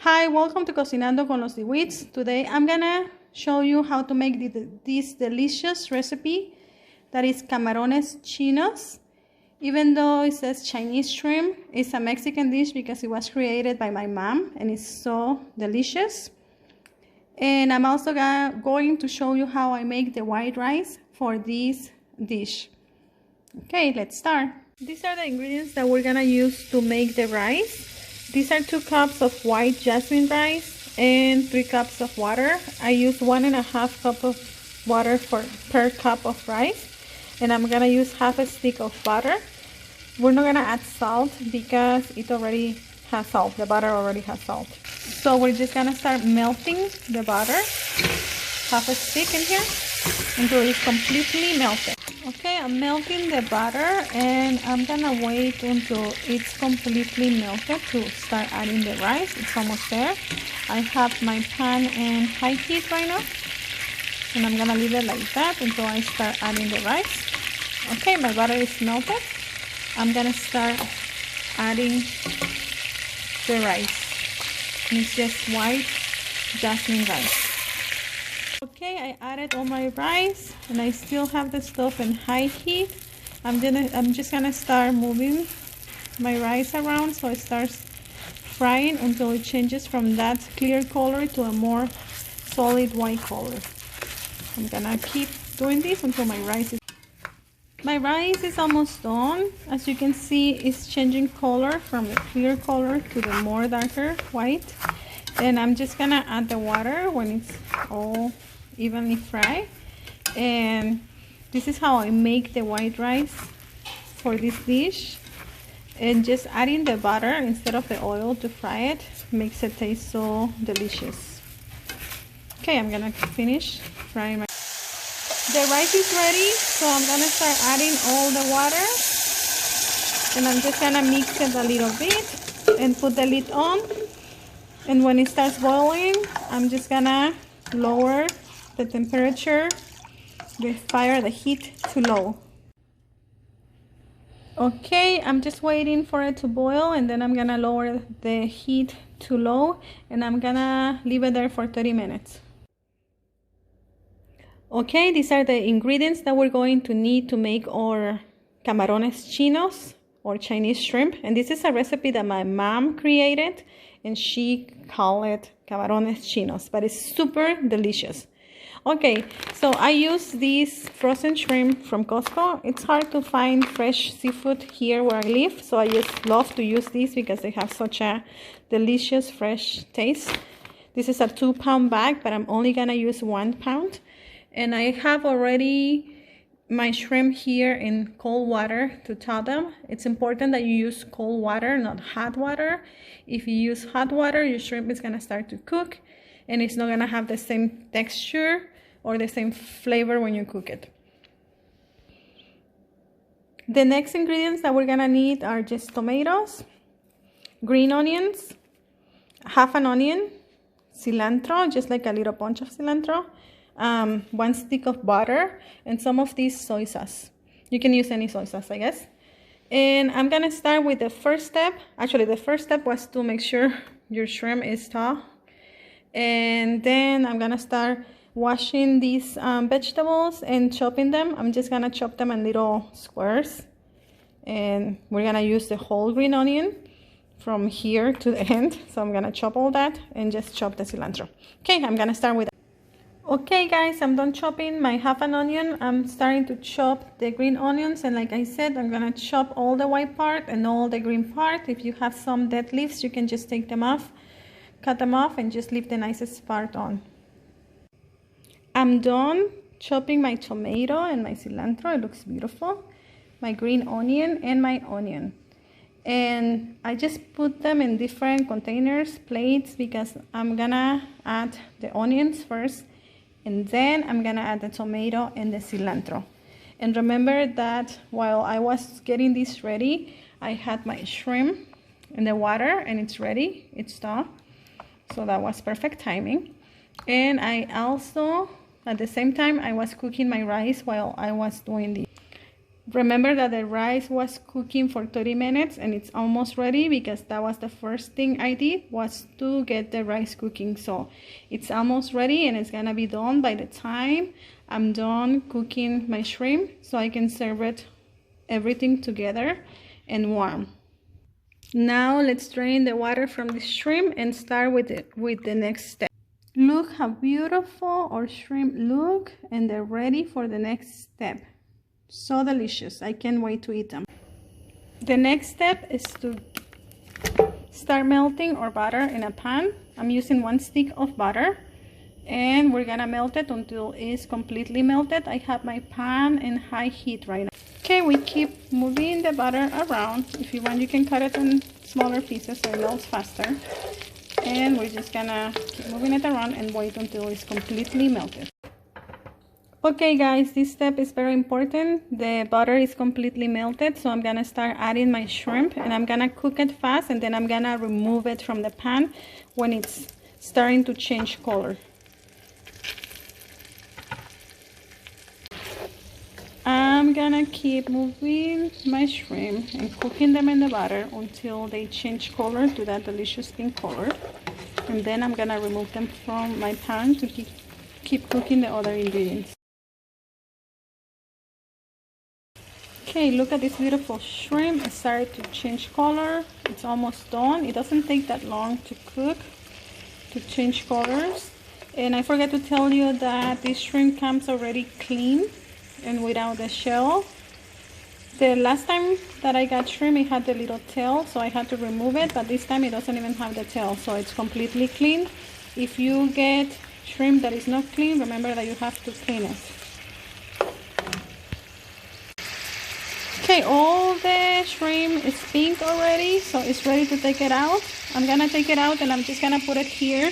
Hi, welcome to Cocinando con los DeWitts. Today I'm gonna show you how to make this delicious recipe that is camarones chinos. Even though it says Chinese shrimp, it's a Mexican dish because it was created by my mom and it's so delicious. And I'm also going to show you how I make the white rice for this dish. Okay, let's start. These are the ingredients that we're gonna use to make the rice. These are 2 cups of white jasmine rice and 3 cups of water. I use 1.5 cups of water per cup of rice. And I'm gonna use half a stick of butter. We're not gonna add salt because it already has salt. The butter already has salt. So we're just gonna start melting the butter. Half a stick in here until it's completely melted. Okay, I'm melting the butter and I'm gonna wait until it's completely melted to start adding the rice. It's almost there. I have my pan in high heat right now and I'm gonna leave it like that until I start adding the rice. Okay, my butter is melted. I'm gonna start adding the rice. And it's just white jasmine rice. Okay, I added all my rice and I still have the stove in high heat. I'm just gonna start moving my rice around so it starts frying until it changes from that clear color to a more solid white color. I'm gonna keep doing this until my rice is almost done. As you can see, it's changing color from the clear color to the more darker white. And I'm just gonna add the water when it's all evenly fried. And this is how I make the white rice for this dish. And just adding the butter instead of the oil to fry it makes it taste so delicious. Okay, I'm gonna finish frying my... The rice is ready, so I'm gonna start adding all the water. And I'm just gonna mix it a little bit and put the lid on. And when it starts boiling, I'm just gonna lower the temperature, the heat to low. Okay, I'm just waiting for it to boil and then I'm gonna lower the heat to low and I'm gonna leave it there for 30 minutes. Okay, these are the ingredients that we're going to need to make our camarones chinos or Chinese shrimp. And this is a recipe that my mom created and she called it camarones chinos, but it's super delicious. Okay, so I use these frozen shrimp from Costco. It's hard to find fresh seafood here where I live, so I just love to use these because they have such a delicious fresh taste. This is a 2-pound bag, but I'm only gonna use 1 pound. And I have already my shrimp here in cold water to thaw them. It's important that you use cold water, not hot water. If you use hot water, your shrimp is gonna start to cook and it's not gonna have the same texture or the same flavor when you cook it. The next ingredients that we're gonna need are just tomatoes, green onions, half an onion, cilantro, just like a little bunch of cilantro, 1 stick of butter, and some of these soy sauce. You can use any soy sauce, I guess. And I'm gonna start with the first step. Actually, the first step was to make sure your shrimp is thaw. And then I'm gonna start washing these vegetables and chopping them. I'm just gonna chop them in little squares. And we're gonna use the whole green onion from here to the end. So I'm gonna chop all that and just chop the cilantro. Okay, I'm gonna start with... Okay guys, I'm done chopping my half an onion. I'm starting to chop the green onions, and like I said, I'm gonna chop all the white part and all the green part. If you have some dead leaves, you can just take them off, cut them off, and just leave the nicest part on. I'm done chopping my tomato and my cilantro. It looks beautiful. My green onion and my onion. And I just put them in different containers, plates, because I'm gonna add the onions first. And then I'm gonna add the tomato and the cilantro. And remember that while I was getting this ready, I had my shrimp in the water and it's ready, it's done. So that was perfect timing. And I also, at the same time, I was cooking my rice while I was doing Remember that the rice was cooking for 30 minutes and it's almost ready, because that was the first thing I did, was to get the rice cooking. So it's almost ready and it's gonna be done by the time I'm done cooking my shrimp, so I can serve it everything together and warm. Now let's drain the water from the shrimp and start with the next step. Look how beautiful our shrimp look, and they're ready for the next step. So delicious. I can't wait to eat them. The next step is to start melting our butter in a pan. I'm using 1 stick of butter, and we're gonna melt it until it's completely melted. I have my pan in high heat right now. Okay, we keep moving the butter around. If you want, you can cut it in smaller pieces so it melts faster. And we're just gonna keep moving it around and wait until it's completely melted. Okay guys, this step is very important. The butter is completely melted, so I'm gonna start adding my shrimp, and I'm gonna cook it fast, and then I'm gonna remove it from the pan when it's starting to change color. I'm gonna keep moving my shrimp and cooking them in the butter until they change color to that delicious pink color, and then I'm gonna remove them from my pan to keep cooking the other ingredients. Okay, look at this beautiful shrimp. It started to change color. It's almost done. It doesn't take that long to cook, to change colors. And I forgot to tell you that this shrimp comes already clean and without the shell. The last time that I got shrimp, it had the little tail, so I had to remove it, but this time it doesn't even have the tail, so it's completely clean. If you get shrimp that is not clean, remember that you have to clean it. Okay, all the shrimp is pink already, so it's ready to take it out. I'm gonna take it out and I'm just gonna put it here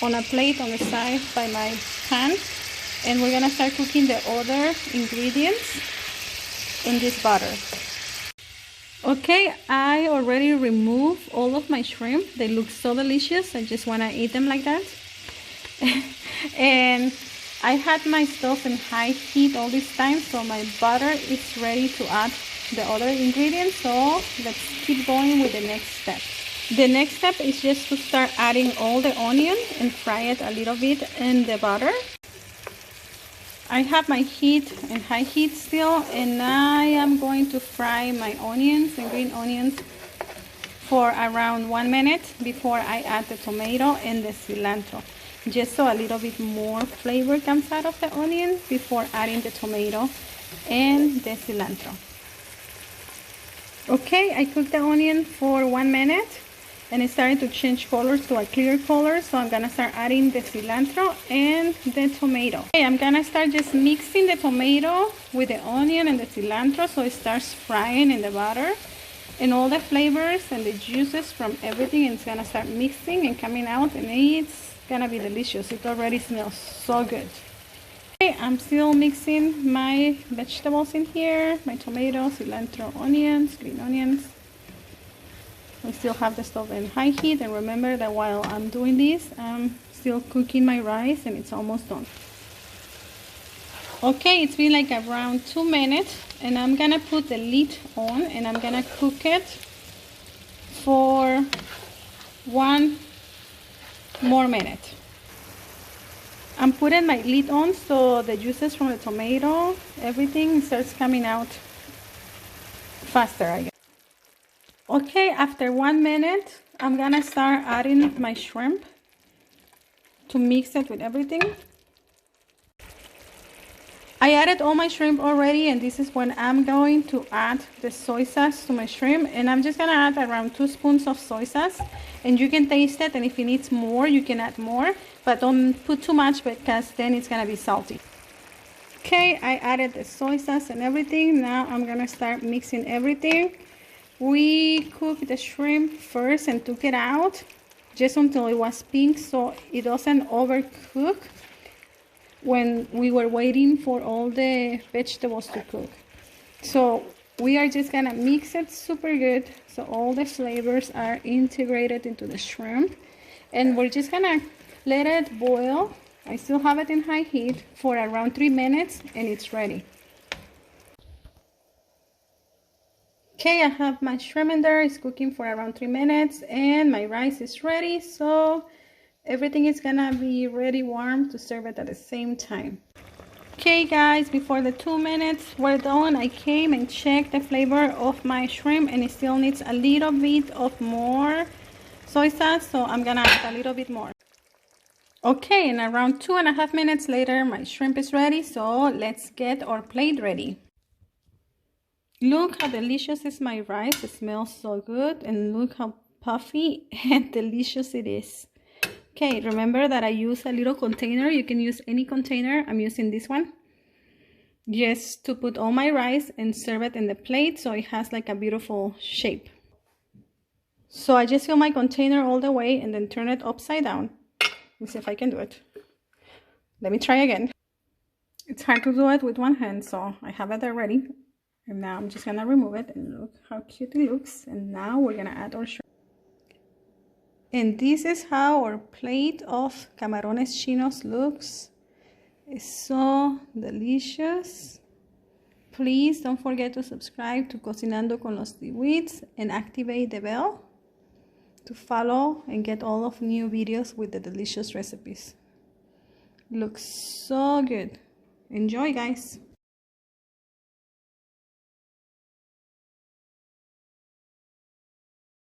on a plate on the side by my pan, and we're gonna start cooking the other ingredients in this butter. Okay, I already removed all of my shrimp. They look so delicious. I just wanna eat them like that. And I had my stove in high heat all this time, so my butter is ready to add the other ingredients. So let's keep going with the next step. The next step is just to start adding all the onion and fry it a little bit in the butter. I have my heat in high heat still, and I am going to fry my onions and green onions for around 1 minute before I add the tomato and the cilantro, just so a little bit more flavor comes out of the onion before adding the tomato and the cilantro. Okay, I cooked the onion for 1 minute and it started to change colors to a clear color, so I'm gonna start adding the cilantro and the tomato. Okay, I'm gonna start just mixing the tomato with the onion and the cilantro so it starts frying in the butter, and all the flavors and the juices from everything, and it's gonna start mixing and coming out, and it's gonna be delicious. It already smells so good. Okay, I'm still mixing my vegetables in here, my tomato, cilantro, onions, green onions. I still have the stove in high heat, and remember that while I'm doing this, I'm still cooking my rice and it's almost done. Okay, it's been like around 2 minutes, and I'm gonna put the lid on and I'm gonna cook it for 1 more minute. I'm putting my lid on so the juices from the tomato, everything starts coming out faster, I guess. Okay, after 1 minute, I'm gonna start adding my shrimp to mix it with everything. I added all my shrimp already, and this is when I'm going to add the soy sauce to my shrimp, and I'm just gonna add around 2 spoons of soy sauce, and you can taste it, and if it needs more, you can add more, but don't put too much because then it's gonna be salty. Okay, I added the soy sauce and everything. Now I'm gonna start mixing everything. We cooked the shrimp first and took it out just until it was pink so it doesn't overcook when we were waiting for all the vegetables to cook. So we are just gonna mix it super good so all the flavors are integrated into the shrimp, and we're just gonna let it boil. I still have it in high heat for around 3 minutes and it's ready. Okay, I have my shrimp in there. It's cooking for around 3 minutes and my rice is ready. So everything is gonna be ready warm to serve it at the same time. Okay guys, before the 2 minutes were done, I came and checked the flavor of my shrimp and it still needs a little bit of more soy sauce, so I'm gonna add a little bit more. Okay, and around 2.5 minutes later, my shrimp is ready, so let's get our plate ready. Look how delicious is my rice. It smells so good, and look how puffy and delicious it is. Okay, remember that I use a little container. You can use any container. I'm using this one just to put all my rice and serve it in the plate so it has like a beautiful shape. So I just fill my container all the way and then turn it upside down. Let me see if I can do it. Let me try again. It's hard to do it with one hand, so I have it already. And now I'm just gonna remove it and look how cute it looks. And now we're gonna add our shrimp. And this is how our plate of camarones chinos looks. It's so delicious. Please don't forget to subscribe to Cocinando con los Dwights and activate the bell to follow and get all of new videos with the delicious recipes. Looks so good. Enjoy, guys.